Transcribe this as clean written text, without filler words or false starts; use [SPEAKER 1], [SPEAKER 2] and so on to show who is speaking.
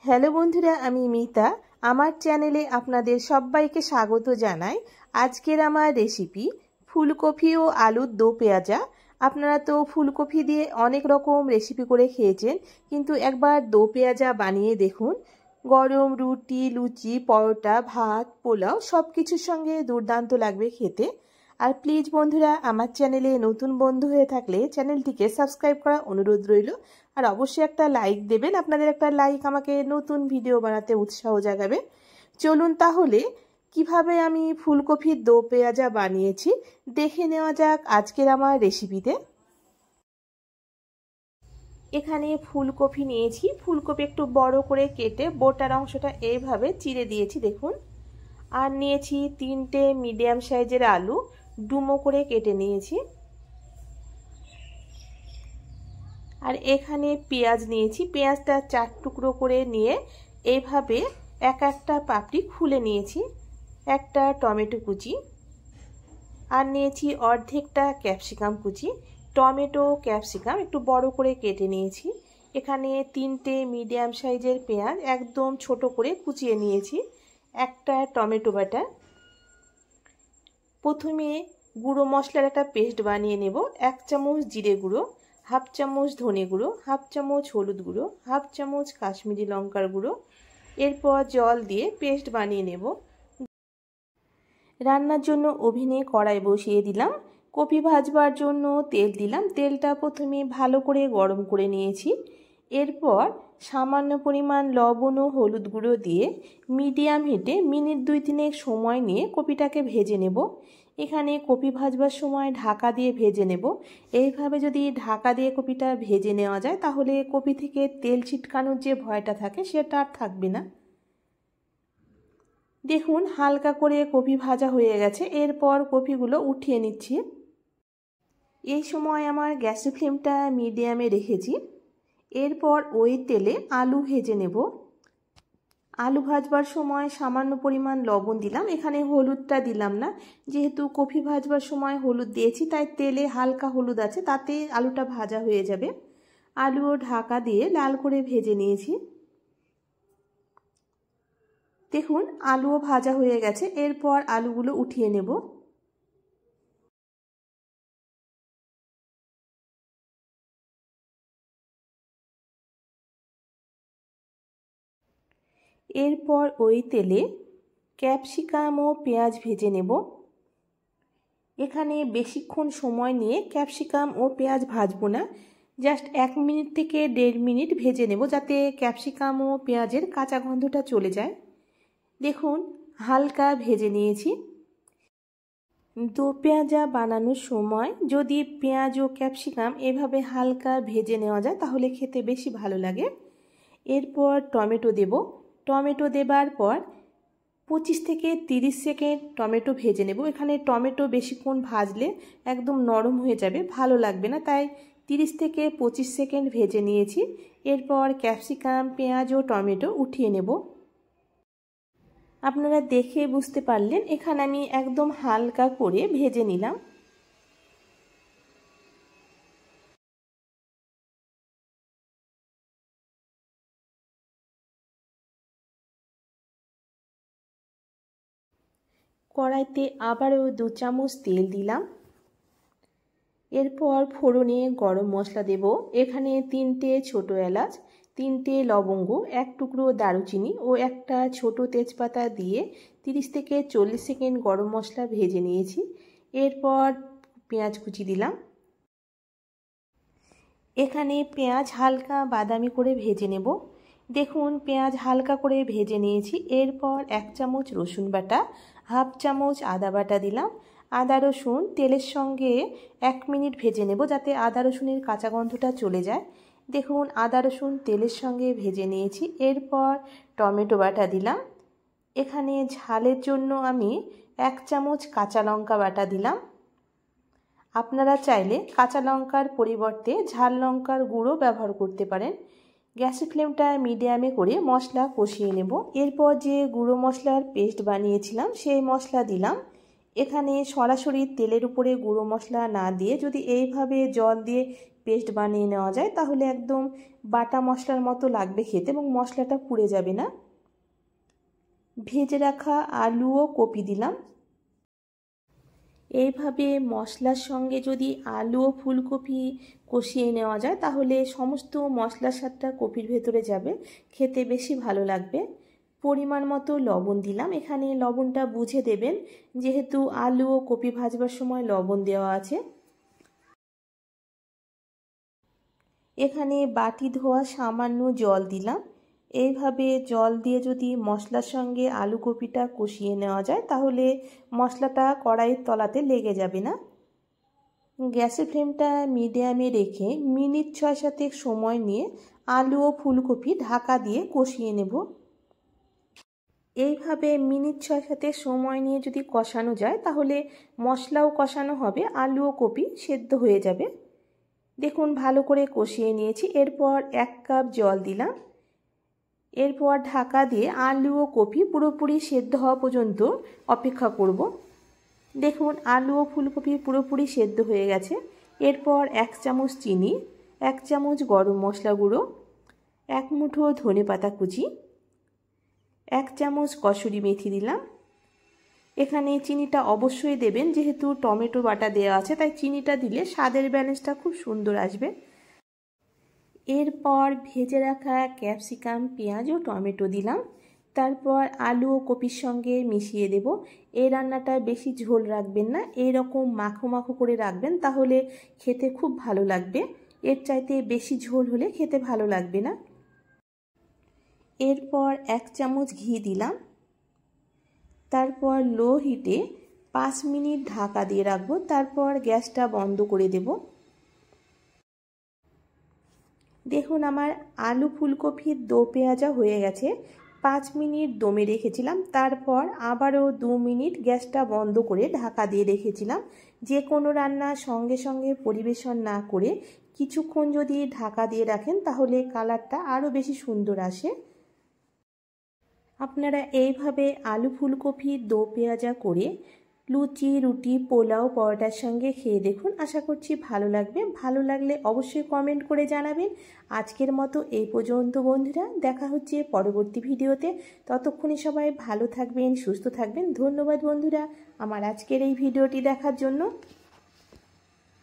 [SPEAKER 1] Hello বন্ধুরা, আমি মিতা। আমার চ্যানেলে আপনাদের সবাইকে স্বাগত জানাই। আজকের আমার রেসিপি ফুলকপি ও আলুর দো পেঁয়াজা। আপনারা তো ফুলকপি দিয়ে অনেক রকম রেসিপি করে খেয়েছেন, কিন্তু একবার দো পেঁয়াজা বানিয়ে দেখুন। গরম রুটি, লুচি, পরোটা, ভাত, পোলাও সব কিছুর সঙ্গে দুর্দান্ত লাগবে খেতে। আর প্লিজ বন্ধুরা, আমার চ্যানেলে নতুন বন্ধু হয়ে থাকলে চ্যানেলটিকে সাবস্ক্রাইব করা অনুরোধ রইল। আর অবশ্যই একটা লাইক দেবেন। আপনাদের একটা লাইক আমাকে নতুন ভিডিও বানাতে উৎসাহ জাগাবে। চলুন তাহলে কিভাবে আমি ফুলকপির দো পেঁয়াজা বানিয়েছি দেখে নেওয়া যাক আজকের আমার রেসিপিতে। এখানে ফুলকপি নিয়েছি। ফুলকপি একটু বড় করে কেটে বোটার অংশটা এইভাবে চিড়ে দিয়েছি দেখুন। আর নিয়েছি 3টে মিডিয়াম সাইজের আলু, ডুমো করে কেটে নিয়েছি। আর এখানে পেঁয়াজ নিয়েছি। পেঁয়াজটা 4 টুকরো করে নিয়ে এইভাবে এক একটা পাপড়ি খুলে নিয়েছি। একটা টমেটো কুচি, আর নিয়েছি অর্ধেকটা ক্যাপসিকাম কুচি। টমেটো ক্যাপসিকাম একটু বড় করে কেটে নিয়েছি। এখানে 3টে মিডিয়াম সাইজের পেঁয়াজ একদম ছোট করে কুচিয়ে নিয়েছি। একটা টমেটো বাটা। প্রথমে গুঁড়ো মশলার একটা পেস্ট বানিয়ে নেব। 1 চামচ জিরে গুঁড়ো, হাফ চামচ ধনে গুঁড়ো, হাফ চামচ হলুদ গুঁড়ো, হাফ চামচ কাশ্মীরি লঙ্কার গুঁড়ো। এরপর জল দিয়ে পেস্ট বানিয়ে নেব। রান্নার জন্য ওভেনে কড়াই বসিয়ে দিলাম। কপি ভাজবার জন্য তেল দিলাম। তেলটা প্রথমে ভালো করে গরম করে নিয়েছি। এরপর সামান্য পরিমাণ লবণ ও হলুদ গুঁড়ো দিয়ে মিডিয়াম হিটে মিনিট 2-3 সময় নিয়ে কপিটাকে ভেজে নেব। এখানে কপি ভাজবার সময় ঢাকা দিয়ে ভেজে নেব। এইভাবে যদি ঢাকা দিয়ে কপিটা ভেজে নেওয়া যায় তাহলে কপি থেকে তেল ছিটকানোর যে ভয়টা থাকে সেটা আর থাকবে না। দেখুন হালকা করে কপি ভাজা হয়ে গেছে। এরপর কপিগুলো উঠিয়ে নিচ্ছি। এই সময় আমার গ্যাসের ফ্লেমটা মিডিয়ামে রেখেছি। এরপর ওই তেলে আলু ভেজে নেব। আলু ভাজবার সময় সামান্য পরিমাণ লবণ দিলাম। এখানে হলুদটা দিলাম না, যেহেতু কপি ভাজবার সময় হলুদ দিয়েছি তাই তেলে হালকা হলুদ আছে, তাতে আলুটা ভাজা হয়ে যাবে। আলুও ঢাকা দিয়ে লাল করে ভেজে নিয়েছি। দেখুন আলুও ভাজা হয়ে গেছে। এরপর আলুগুলো উঠিয়ে নেব। এরপর ওই তেলে ক্যাপসিকাম ও পেঁয়াজ ভেজে নেব। এখানে বেশিক্ষণ সময় নিয়ে ক্যাপসিকাম ও পেঁয়াজ ভাজবো না, জাস্ট 1 মিনিট থেকে 1.5 মিনিট ভেজে নেব, যাতে ক্যাপসিকাম ও পেঁয়াজের কাঁচা গন্ধটা চলে যায়। দেখুন হালকা ভেজে নিয়েছি। দো পেঁয়াজা বানানোর সময় যদি পেঁয়াজ ও ক্যাপসিকাম এভাবে হালকা ভেজে নেওয়া যায় তাহলে খেতে বেশি ভালো লাগে। এরপর টমেটো দেব। টমেটো দেবার পর 25 থেকে 30 সেকেন্ড টমেটো ভেজে নেব। এখানে টমেটো বেশিক্ষণ ভাজলে একদম নরম হয়ে যাবে, ভালো লাগবে না, তাই 30 থেকে 25 সেকেন্ড ভেজে নিয়েছি। এরপর ক্যাপসিকাম, পেঁয়াজ ও টমেটো উঠিয়ে নেব। আপনারা দেখে বুঝতে পারলেন এখানে আমি একদম হালকা করে ভেজে নিলাম। কড়াইতে আবারও 2 চামচ তেল দিলাম। এরপর ফোড়নে গরম মশলা দেব। এখানে 3টে ছোট এলাচ, 3টে লবঙ্গ, 1 টুকরো দারুচিনি ও একটা ছোট তেজপাতা দিয়ে 30 থেকে 40 সেকেন্ড গরম মশলা ভেজে নিয়েছি। এরপর পেঁয়াজ কুচি দিলাম। এখানে পেঁয়াজ হালকা বাদামি করে ভেজে নেব। দেখুন পেঁয়াজ হালকা করে ভেজে নিয়েছি। এরপর 1 চামচ রসুন বাটা, হাফ চামচ আদা বাটা দিলাম। আদা রসুন তেলের সঙ্গে 1 মিনিট ভেজে নেব, যাতে আদা রসুনের কাঁচা গন্ধটা চলে যায়। দেখুন আদা রসুন তেলের সঙ্গে ভেজে নিয়েছি। এরপর টমেটো বাটা দিলাম। এখানে ঝালের জন্য আমি 1 চামচ কাঁচা লঙ্কা বাটা দিলাম। আপনারা চাইলে কাঁচা লঙ্কার পরিবর্তে ঝাল লঙ্কার গুঁড়ো ব্যবহার করতে পারেন। গ্যাসের ফ্লেমটা মিডিয়ামে করে মশলা কষিয়ে নেব। এরপর যে গুঁড়ো মশলার পেস্ট বানিয়েছিলাম সেই মশলা দিলাম। এখানে সরাসরি তেলের উপরে গুঁড়ো মশলা না দিয়ে যদি এইভাবে জল দিয়ে পেস্ট বানিয়ে নেওয়া যায় তাহলে একদম বাটা মশলার মতো লাগবে খেতে এবং মশলাটা পুড়ে যাবে না। ভেজে রাখা আলু ও কপি দিলাম। এইভাবে মশলার সঙ্গে যদি আলু ও ফুলকপি কষিয়ে নেওয়া যায় তাহলে সমস্ত মশলার স্বাদটা কপির ভেতরে যাবে, খেতে বেশি ভালো লাগবে। পরিমাণ মতো লবণ দিলাম। এখানে লবণটা বুঝে দেবেন, যেহেতু আলু ও কপি ভাজবার সময় লবণ দেওয়া আছে। এখানে বাটি ধোয়া সামান্য জল দিলাম। এইভাবে জল দিয়ে যদি মশলার সঙ্গে আলু কপিটা কষিয়ে নেওয়া যায় তাহলে মশলাটা কড়াইয়ের তলাতে লেগে যাবে না। গ্যাসের ফ্লেমটা মিডিয়ামে রেখে মিনিট 6-7 সময় নিয়ে আলু ও ফুলকপি ঢাকা দিয়ে কষিয়ে নেব। এইভাবে মিনিট 6-7 সময় নিয়ে যদি কষানো যায় তাহলে মশলাও কষানো হবে, আলু ও কপি সেদ্ধ হয়ে যাবে। দেখুন ভালো করে কষিয়ে নিয়েছি। এরপর 1 কাপ জল দিলাম। এরপর ঢাকা দিয়ে আলু ও কপি পুরোপুরি সেদ্ধ হওয়া পর্যন্ত অপেক্ষা করব। দেখুন আলু ও ফুলকপি পুরোপুরি সেদ্ধ হয়ে গেছে। এরপর 1 চামচ চিনি, 1 চামচ গরম মশলা গুঁড়ো, 1 মুঠো ধনেপাতা কুচি, 1 চামচ কসুরি মেথি দিলাম। এখানে চিনিটা অবশ্যই দেবেন, যেহেতু টমেটো বাটা দেওয়া আছে তাই চিনিটা দিলে স্বাদের ব্যালেন্সটা খুব সুন্দর আসবে। এরপর ভেজে রাখা ক্যাপসিকাম, পেঁয়াজ ও টমেটো দিলাম। তারপর আলু ও কপির সঙ্গে মিশিয়ে দেব। এই রান্নাটা বেশি ঝোল রাখবেন না, এইরকম মাখো মাখো করে রাখবেন, তাহলে খেতে খুব ভালো লাগবে। এর চাইতে বেশি ঝোল হলে খেতে ভালো লাগবে না। এরপর 1 চামচ ঘি দিলাম। তারপর লো হিটে 5 মিনিট ঢাকা দিয়ে রাখবো। তারপর গ্যাসটা বন্ধ করে দেব। দেখুন আমার আলু ফুলকপির দো পেঁয়াজা হয়ে গেছে। 5 মিনিট দমে রেখেছিলাম, তারপর আবারও 2 মিনিট গ্যাসটা বন্ধ করে ঢাকা দিয়ে রেখেছিলাম। যে কোনো রান্না সঙ্গে সঙ্গে পরিবেশন না করে কিছুক্ষণ যদি ঢাকা দিয়ে রাখেন তাহলে কালারটা আরও বেশি সুন্দর আসে। আপনারা এইভাবে আলু ফুলকপি দো পেঁয়াজা করে লুচি, রুটি, পোলাও, পরোটার সঙ্গে খেয়ে দেখুন। আশা করছি ভালো লাগবে। ভালো লাগলে অবশ্যই কমেন্ট করে জানাবেন। আজকের মতো এই পর্যন্ত বন্ধুরা, দেখা হচ্ছে পরবর্তী ভিডিওতে। ততক্ষণে সবাই ভালো থাকবেন, সুস্থ থাকবেন। ধন্যবাদ বন্ধুরা আমার আজকের এই ভিডিওটি দেখার জন্য।